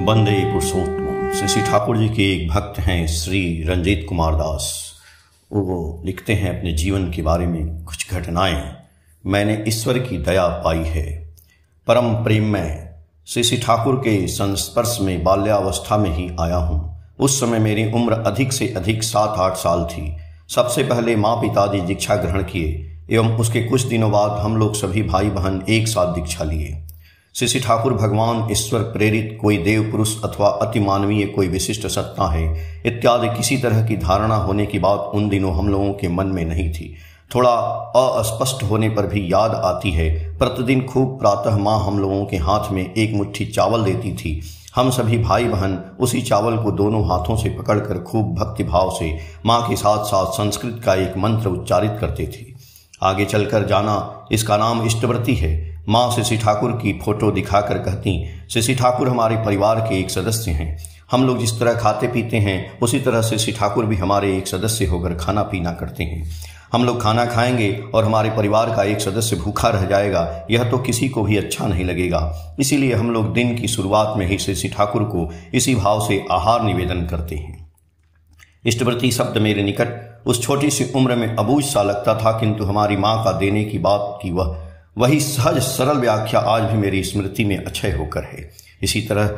वंदे पुरुषोत्तम। श्री ठाकुर जी के एक भक्त हैं श्री रंजीत कुमार दास। वो लिखते हैं अपने जीवन के बारे में कुछ घटनाएं। मैंने ईश्वर की दया पाई है। परम प्रेम में श्री ठाकुर के संस्पर्श में बाल्यावस्था में ही आया हूँ। उस समय मेरी उम्र अधिक से अधिक 7-8 साल थी। सबसे पहले माँ पिताजी दीक्षा ग्रहण किए एवं उसके कुछ दिनों बाद हम लोग सभी भाई बहन एक साथ दीक्षा लिए। श्री ठाकुर भगवान ईश्वर प्रेरित कोई देव पुरुष अथवा अति मानवीय कोई विशिष्ट सत्ता है इत्यादि किसी तरह की धारणा होने की बात उन दिनों हम लोगों के मन में नहीं थी। थोड़ा अस्पष्ट होने पर भी याद आती है, प्रतिदिन खूब प्रातः माँ हम लोगों के हाथ में एक मुट्ठी चावल देती थी। हम सभी भाई बहन उसी चावल को दोनों हाथों से पकड़कर खूब भक्ति भाव से माँ के साथ साथ संस्कृत का एक मंत्र उच्चारित करते थे। आगे चलकर जाना, इसका नाम इष्टव्रती है। माँ श्री ठाकुर की फोटो दिखाकर कहती, श्री ठाकुर हमारे परिवार के एक सदस्य हैं। हम लोग जिस तरह खाते पीते हैं उसी तरह श्री ठाकुर भी हमारे एक सदस्य होकर खाना पीना करते हैं। हम लोग खाना खाएंगे और हमारे परिवार का एक सदस्य भूखा रह जाएगा, यह तो किसी को भी अच्छा नहीं लगेगा। इसीलिए हम लोग दिन की शुरुआत में ही श्री ठाकुर को इसी भाव से आहार निवेदन करते हैं। इष्टव्रती शब्द मेरे निकट उस छोटी सी उम्र में अबूझ सा लगता था, किंतु हमारी माँ का देने की बात की वही सहज सरल व्याख्या आज भी मेरी स्मृति में अक्षय होकर है। इसी तरह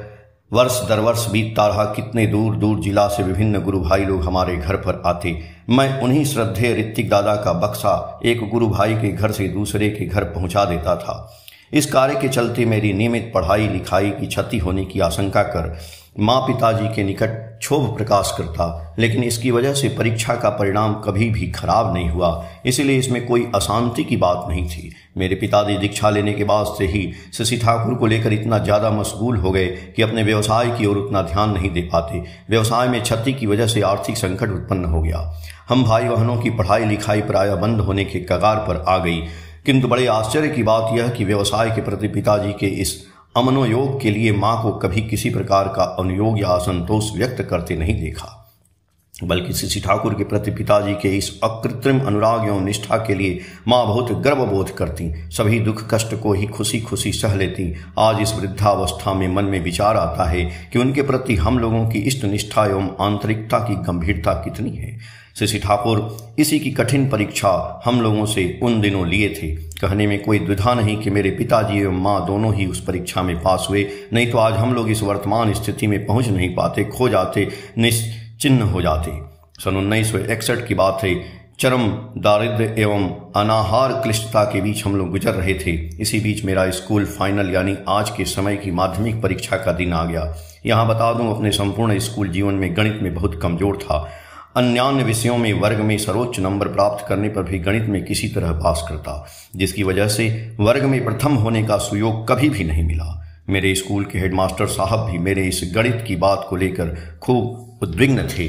वर्ष दर वर्ष बीतता रहा। कितने दूर दूर जिला से विभिन्न गुरु भाई लोग हमारे घर पर आते। मैं उन्हीं श्रद्धेय ऋत्विक दादा का बक्सा एक गुरु भाई के घर से दूसरे के घर पहुंचा देता था। इस कार्य के चलते मेरी नियमित पढ़ाई लिखाई की क्षति होने की आशंका कर माँ पिताजी के निकट क्षोभ प्रकाश करता, लेकिन इसकी वजह से परीक्षा का परिणाम कभी भी खराब नहीं हुआ। इसलिए इसमें कोई अशांति की बात नहीं थी। मेरे पिताजी दीक्षा लेने के बाद से ही श्री ठाकुर को लेकर इतना ज़्यादा मशगूल हो गए कि अपने व्यवसाय की ओर उतना ध्यान नहीं दे पाते। व्यवसाय में क्षति की वजह से आर्थिक संकट उत्पन्न हो गया। हम भाई बहनों की पढ़ाई लिखाई प्रायः बंद होने के कगार पर आ गई। किंतु बड़े आश्चर्य की बात यह कि व्यवसाय के प्रति पिताजी के इस अमनोयोग के लिए माँ को कभी किसी प्रकार का अनुयोग या असंतोष व्यक्त करते नहीं देखा, बल्कि श्री ठाकुर के प्रति पिताजी के इस अकृत्रिम अनुराग एवं निष्ठा के लिए माँ बहुत गर्वबोध करती। सभी दुख कष्ट को ही खुशी खुशी सह लेती। आज इस वृद्धावस्था में मन में विचार आता है कि उनके प्रति हम लोगों की इष्ट निष्ठा एवं आंतरिकता की गंभीरता कितनी है। श्री ठाकुर इसी की कठिन परीक्षा हम लोगों से उन दिनों लिए थे। कहने में कोई द्विधा नहीं कि मेरे पिताजी एवं माँ दोनों ही उस परीक्षा में पास हुए, नहीं तो आज हम लोग इस वर्तमान स्थिति में पहुंच नहीं पाते, खो जाते, निश्चिह्न हो जाते। सन 1961 की बात है। चरम दारिद्र्य एवं अनाहार क्लिष्टता के बीच हम लोग गुजर रहे थे। इसी बीच मेरा स्कूल फाइनल यानी आज के समय की माध्यमिक परीक्षा का दिन आ गया। यहाँ बता दूं, अपने संपूर्ण स्कूल जीवन में गणित में बहुत कमजोर था। अन्य विषयों में वर्ग में सर्वोच्च नंबर प्राप्त करने पर भी गणित में किसी तरह पास करता, जिसकी वजह से वर्ग में प्रथम होने का सुयोग कभी भी नहीं मिला। मेरे स्कूल के हेडमास्टर साहब भी मेरे इस गणित की बात को लेकर खूब उद्विग्न थे।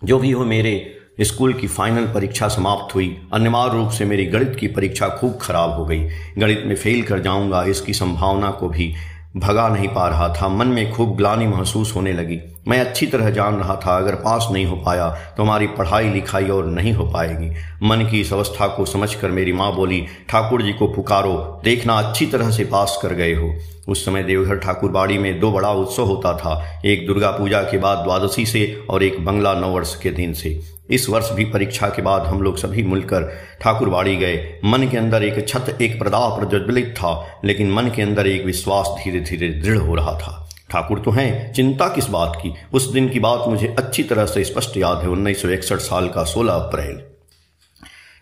जो भी हो, मेरे स्कूल की फाइनल परीक्षा समाप्त हुई। अनिवार्य रूप से मेरी गणित की परीक्षा खूब खराब हो गई। गणित में फेल कर जाऊंगा इसकी संभावना को भी भगा नहीं पा रहा था। मन में खूब ग्लानि महसूस होने लगी। मैं अच्छी तरह जान रहा था अगर पास नहीं हो पाया तो हमारी पढ़ाई लिखाई और नहीं हो पाएगी। मन की इस अवस्था को समझकर मेरी माँ बोली, ठाकुर जी को पुकारो, देखना अच्छी तरह से पास कर गए हो। उस समय देवघर ठाकुरबाड़ी में 2 बड़ा उत्सव होता था, एक दुर्गा पूजा के बाद द्वादशी से और एक बंगला नववर्ष के दिन से। इस वर्ष भी परीक्षा के बाद हम लोग सभी मिलकर ठाकुरबाड़ी गए। मन के अंदर एक छत एक प्रदाह प्रज्वलित था, लेकिन मन के अंदर एक विश्वास धीरे धीरे दृढ़ हो रहा था। ठाकुर तो हैं, चिंता किस बात की। उस दिन की बात मुझे अच्छी तरह से स्पष्ट याद है। 1961 साल का 16 अप्रैल।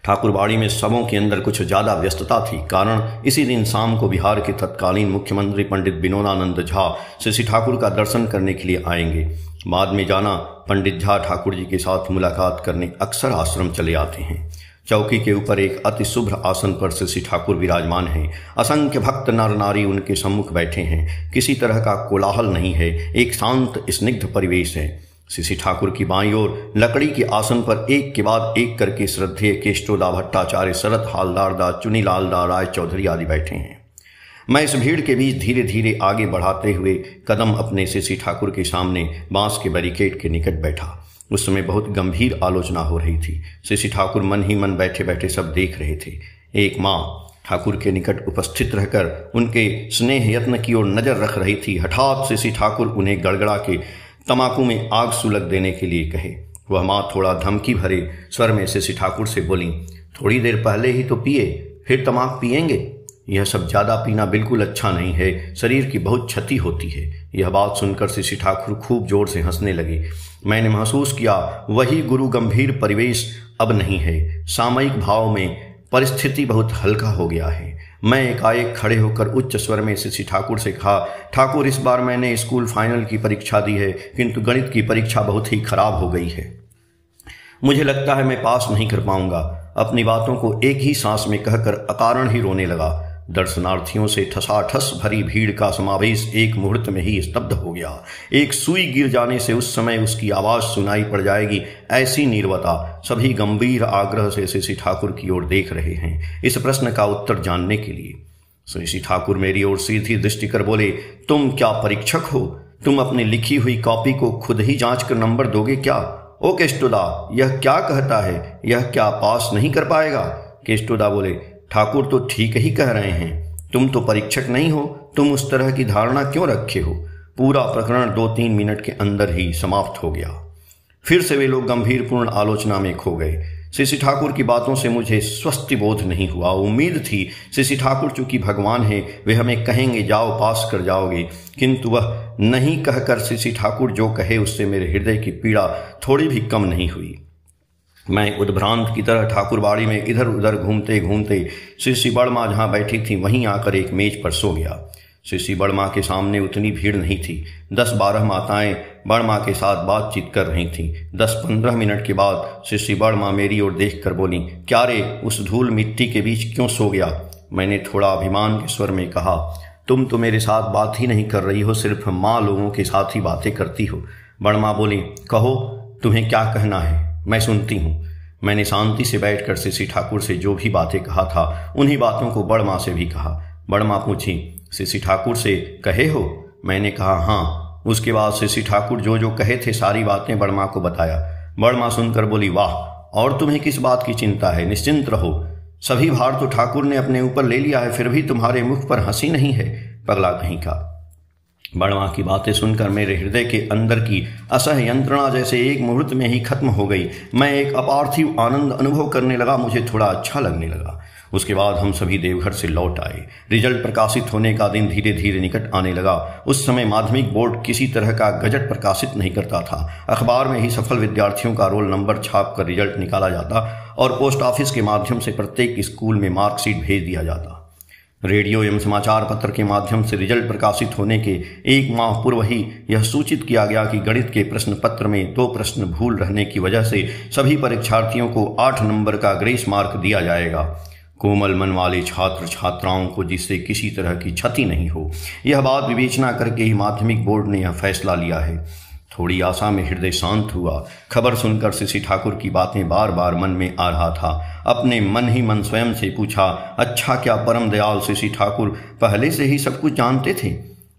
ठाकुरबाड़ी में सबों के अंदर कुछ ज्यादा व्यस्तता थी। कारण इसी दिन शाम को बिहार के तत्कालीन मुख्यमंत्री पंडित विनोदानंद झा श्री ठाकुर का दर्शन करने के लिए आएंगे। बाद में जाना, पंडित झा ठाकुर जी के साथ मुलाकात करने अक्सर आश्रम चले आते हैं। चौकी के ऊपर एक अति शुभ्र आसन पर श्री ठाकुर विराजमान हैं। असंख्य भक्त नर नारी उनके सम्मुख बैठे हैं। किसी तरह का कोलाहल नहीं है, एक शांत स्निग्ध परिवेश है। श्री ठाकुर की बाईं ओर लकड़ी के आसन पर एक के बाद एक करके श्रद्धेय केष्टोदा भट्टाचार्य, शरद हालदार दास, चुनीलाल दास, राय चौधरी आदि बैठे हैं। मैं इस भीड़ के बीच धीरे धीरे आगे बढ़ाते हुए कदम अपने श्री ठाकुर के सामने बांस के बैरिकेड के निकट बैठा। उस समय बहुत गंभीर आलोचना हो रही थी। श्री ठाकुर मन ही मन बैठे बैठे सब देख रहे थे। एक माँ ठाकुर के निकट उपस्थित रहकर उनके स्नेह यत्न की ओर नजर रख रही थी। हठात से ठाकुर उन्हें गड़गड़ा के तमाकू में आग सुलग देने के लिए कहे। वह माँ थोड़ा धमकी भरे स्वर में ठाकुर से बोली, थोड़ी देर पहले ही तो पिए, फिर तमाक पिएंगे? यह सब ज़्यादा पीना बिल्कुल अच्छा नहीं है, शरीर की बहुत क्षति होती है। यह बात सुनकर ठाकुर खूब जोर से हंसने लगे। मैंने महसूस किया वही गुरु गंभीर परिवेश अब नहीं है। सामयिक भाव में परिस्थिति बहुत हल्का हो गया है। मैं एकाएक खड़े होकर उच्च स्वर में ठाकुर से कहा, ठाकुर, इस बार मैंने स्कूल फाइनल की परीक्षा दी है, किंतु गणित की परीक्षा बहुत ही खराब हो गई है। मुझे लगता है मैं पास नहीं कर पाऊंगा। अपनी बातों को एक ही सांस में कहकर अकारण ही रोने लगा। दर्शनार्थियों से ठसाठस भरी भीड़ का समावेश एक मुहूर्त में ही स्तब्ध हो गया। एक सुई गिर जाने से उस समय उसकी आवाज सुनाई पड़ जाएगी, ऐसी नीरवता। सभी गंभीर आग्रह से ठाकुर की ओर देख रहे हैं इस प्रश्न का उत्तर जानने के लिए। ठाकुर मेरी ओर सीधी दृष्टि कर बोले, तुम क्या परीक्षक हो? तुम अपनी लिखी हुई कॉपी को खुद ही जांच कर नंबर दोगे क्या? ओ केष्टोदा, यह क्या कहता है? यह क्या पास नहीं कर पाएगा? केष्टोदा बोले, ठाकुर तो ठीक ही कह रहे हैं, तुम तो परीक्षक नहीं हो, तुम उस तरह की धारणा क्यों रखे हो? पूरा प्रकरण 2-3 मिनट के अंदर ही समाप्त हो गया। फिर से वे लोग गंभीरपूर्ण आलोचना में खो गए। ठाकुर की बातों से मुझे स्वस्ति बोध नहीं हुआ। उम्मीद थी ठाकुर चूंकि भगवान है, वे हमें कहेंगे जाओ पास कर जाओगे, किंतु वह नहीं कहकर ठाकुर जो कहे उससे मेरे हृदय की पीड़ा थोड़ी भी कम नहीं हुई। मैं उद्भ्रांत की तरह ठाकुरबाड़ी में इधर उधर घूमते घूमते श्री बड़मा जहाँ बैठी थी वहीं आकर एक मेज पर सो गया। श्री बड़मा के सामने उतनी भीड़ नहीं थी। 10-12 माताएं बड़मा के साथ बातचीत कर रही थीं। 10-15 मिनट के बाद श्री बड़मा मेरी ओर देख कर बोली, क्या रे, उस धूल मिट्टी के बीच क्यों सो गया? मैंने थोड़ा अभिमान के स्वर में कहा, तुम तो मेरे साथ बात ही नहीं कर रही हो, सिर्फ माँ लोगों के साथ ही बातें करती हो। बड़मा बोली, कहो तुम्हें क्या कहना है, मैं सुनती हूँ। मैंने शांति से बैठकर श्री ठाकुर से जो भी बातें कहा था उन्हीं बातों को बड़मा से भी कहा। बड़मा पूछी, श्री ठाकुर से कहे हो? मैंने कहा हाँ। उसके बाद श्री ठाकुर जो जो कहे थे सारी बातें बड़मा को बताया। बड़मा सुनकर बोली, वाह, और तुम्हें किस बात की चिंता है? निश्चिंत रहो, सभी भार तो ठाकुर ने अपने ऊपर ले लिया है, फिर भी तुम्हारे मुख पर हंसी नहीं है, पगला कहीं का। बड़मा की बातें सुनकर मेरे हृदय के अंदर की असह्य यंत्रणा जैसे एक मुहूर्त में ही खत्म हो गई। मैं एक अपार्थिव आनंद अनुभव करने लगा, मुझे थोड़ा अच्छा लगने लगा। उसके बाद हम सभी देवघर से लौट आए। रिजल्ट प्रकाशित होने का दिन धीरे धीरे निकट आने लगा। उस समय माध्यमिक बोर्ड किसी तरह का गजट प्रकाशित नहीं करता था। अखबार में ही सफल विद्यार्थियों का रोल नंबर छाप कर रिजल्ट निकाला जाता और पोस्ट ऑफिस के माध्यम से प्रत्येक स्कूल में मार्कशीट भेज दिया जाता। रेडियो एवं समाचार पत्र के माध्यम से रिजल्ट प्रकाशित होने के 1 माह पूर्व ही यह सूचित किया गया कि गणित के प्रश्न पत्र में 2 प्रश्न भूल रहने की वजह से सभी परीक्षार्थियों को 8 नंबर का ग्रेस मार्क दिया जाएगा। कोमल मन वाले छात्र छात्राओं को जिससे किसी तरह की क्षति नहीं हो, यह बात विवेचना करके ही माध्यमिक बोर्ड ने यह फैसला लिया है। थोड़ी आशा में हृदय शांत हुआ। खबर सुनकर श्री ठाकुर की बातें बार बार मन में आ रहा था। अपने मन ही मन स्वयं से पूछा, अच्छा क्या परम दयाल श्री ठाकुर पहले से ही सब कुछ जानते थे?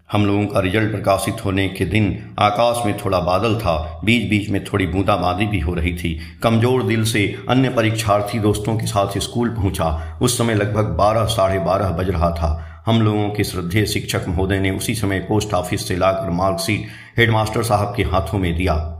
हम लोगों का रिजल्ट प्रकाशित होने के दिन आकाश में थोड़ा बादल था, बीच बीच में थोड़ी बूंदाबांदी भी हो रही थी। कमजोर दिल से अन्य परीक्षार्थी दोस्तों के साथ स्कूल पहुंचा। उस समय लगभग 12-12:30 बज रहा था। हम लोगों के श्रद्धेय शिक्षक महोदय ने उसी समय पोस्ट ऑफिस से लाकर मार्कशीट हेडमास्टर साहब के हाथों में दिया।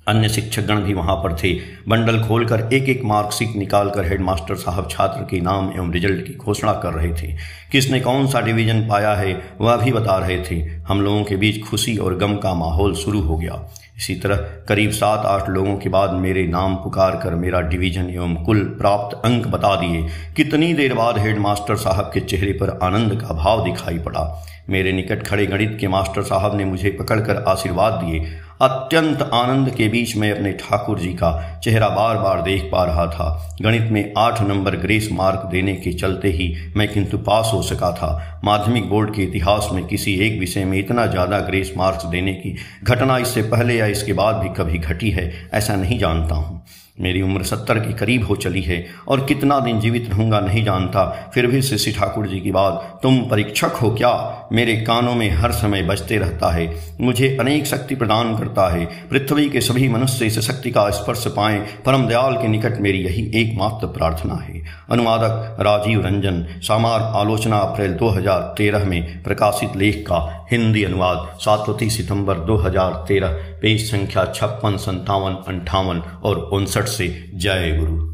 अन्य शिक्षकगण भी वहां पर थे। बंडल खोलकर एक एक मार्कशीट निकालकर हेडमास्टर साहब छात्र के नाम एवं रिजल्ट की घोषणा कर रहे थे। किसने कौन सा डिवीजन पाया है वह भी बता रहे थे। हम लोगों के बीच खुशी और गम का माहौल शुरू हो गया। इसी तरह करीब 7-8 लोगों के बाद मेरे नाम पुकार कर मेरा डिवीजन एवं कुल प्राप्त अंक बता दिए। कितनी देर बाद हेडमास्टर साहब के चेहरे पर आनंद का भाव दिखाई पड़ा। मेरे निकट खड़े गणित के मास्टर साहब ने मुझे पकड़कर आशीर्वाद दिए। अत्यंत आनंद के बीच मैं अपने ठाकुर जी का चेहरा बार बार देख पा रहा था। गणित में 8 नंबर ग्रेस मार्क देने के चलते ही मैं किंतु पास हो सका था। माध्यमिक बोर्ड के इतिहास में किसी एक विषय में इतना ज़्यादा ग्रेस मार्क्स देने की घटना इससे पहले या इसके बाद भी कभी घटी है ऐसा नहीं जानता हूँ। मेरी उम्र 70 के करीब हो चली है और कितना दिन जीवित रहूंगा नहीं जानता। फिर भी श्री ठाकुर जी की बात, तुम परीक्षक हो क्या, मेरे कानों में हर समय बजते रहता है। मुझे अनेक शक्ति प्रदान करता है। पृथ्वी के सभी मनुष्य इस शक्ति का स्पर्श पाएं। परम दयाल के निकट मेरी यही एकमात्र प्रार्थना है। अनुवादक राजीव रंजन। समार आलोचना अप्रैल 2013 में प्रकाशित लेख का हिंदी अनुवाद 7 सितंबर 2013, पेज संख्या 56, 57, 58 और 59 से। जय गुरु।